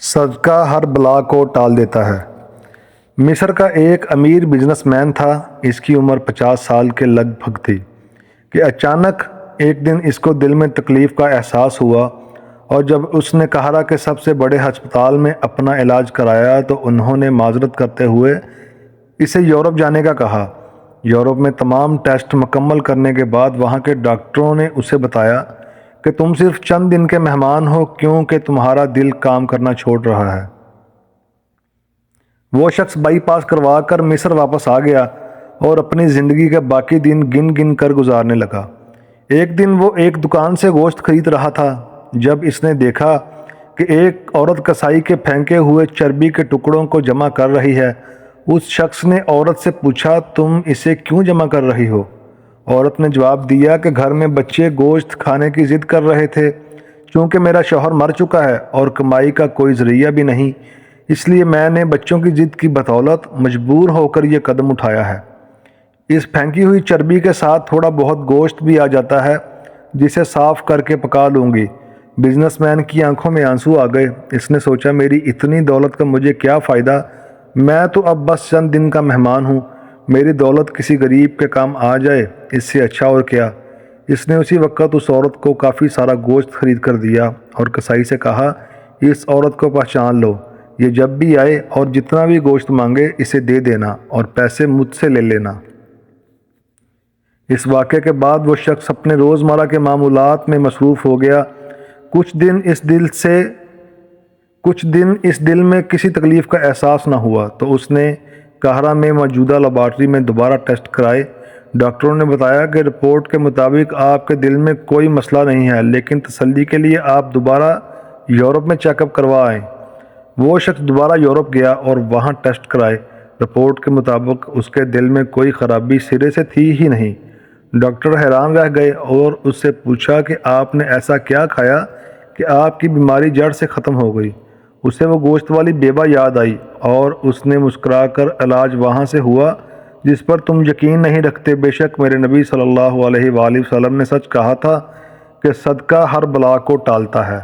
صدقہ ہر بلا کو ٹال دیتا ہے۔ مصر کا ایک امیر بزنس مین تھا، اس کی عمر 50 سال کے لگ بھگ تھی کہ اچانک ایک دن اس کو دل میں تکلیف کا احساس ہوا، اور جب اس نے قاہرہ کے سب سے بڑے ہسپتال میں اپنا علاج کرایا تو انہوں نے معذرت کرتے ہوئے اسے یورپ جانے کا کہا۔ یورپ میں تمام ٹیسٹ مکمل کرنے کے بعد وہاں کے ڈاکٹروں نے اسے بتایا کہ تم صرف چند دن کے مہمان ہو کیونکہ تمہارا دل کام کرنا چھوڑ رہا ہے۔ وہ شخص بائی پاس کروا کر مصر واپس آ گیا اور اپنی زندگی کے باقی دن گن گن کر گزارنے لگا۔ ایک دن وہ ایک دکان سے گوشت خرید رہا تھا جب اس نے دیکھا کہ ایک عورت کسائی کے پھینکے ہوئے چربی کے ٹکڑوں کو جمع کر رہی ہے۔ اس شخص نے عورت سے پوچھا، تم اسے کیوں جمع کر رہی ہو؟ عورت نے جواب دیا کہ گھر میں بچے گوشت کھانے کی ضد کر رہے تھے، چونکہ میرا شوہر مر چکا ہے اور کمائی کا کوئی ذریعہ بھی نہیں، اس لیے میں نے بچوں کی ضد کی بدولت مجبور ہو کر یہ قدم اٹھایا ہے۔ اس پھینکی ہوئی چربی کے ساتھ تھوڑا بہت گوشت بھی آ جاتا ہے جسے صاف کر کے پکا لوں گی۔ بزنس مین کی آنکھوں میں آنسو آ گئے۔ اس نے سوچا، میری اتنی دولت کا مجھے کیا فائدہ، میں تو اب بس چند دن کا مہمان ہوں، میری دولت کسی غریب کے کام آ جائے اس سے اچھا اور کیا۔ اس نے اسی وقت اس عورت کو کافی سارا گوشت خرید کر دیا اور کسائی سے کہا، اس عورت کو پہچان لو، یہ جب بھی آئے اور جتنا بھی گوشت مانگے اسے دے دینا اور پیسے مجھ سے لے لینا۔ اس واقعے کے بعد وہ شخص اپنے روزمرہ کے معمولات میں مصروف ہو گیا۔ کچھ دن اس دل میں کسی تکلیف کا احساس نہ ہوا تو اس نے قاہرہ میں موجودہ لیبارٹری میں دوبارہ ٹیسٹ کرائے۔ ڈاکٹروں نے بتایا کہ رپورٹ کے مطابق آپ کے دل میں کوئی مسئلہ نہیں ہے، لیکن تسلی کے لیے آپ دوبارہ یورپ میں چیک اپ کروا آئیں۔ وہ شخص دوبارہ یورپ گیا اور وہاں ٹیسٹ کرائے۔ رپورٹ کے مطابق اس کے دل میں کوئی خرابی سرے سے تھی ہی نہیں۔ ڈاکٹر حیران رہ گئے اور اس سے پوچھا کہ آپ نے ایسا کیا کھایا کہ آپ کی بیماری جڑ سے ختم ہو گئی؟ اسے وہ گوشت والی بیوہ یاد آئی اور اس نے مسکرا کر، علاج وہاں سے ہوا جس پر تم یقین نہیں رکھتے، بے شک میرے نبی صلی اللہ علیہ وآلہ وسلم نے سچ کہا تھا کہ صدقہ ہر بلا کو ٹالتا ہے۔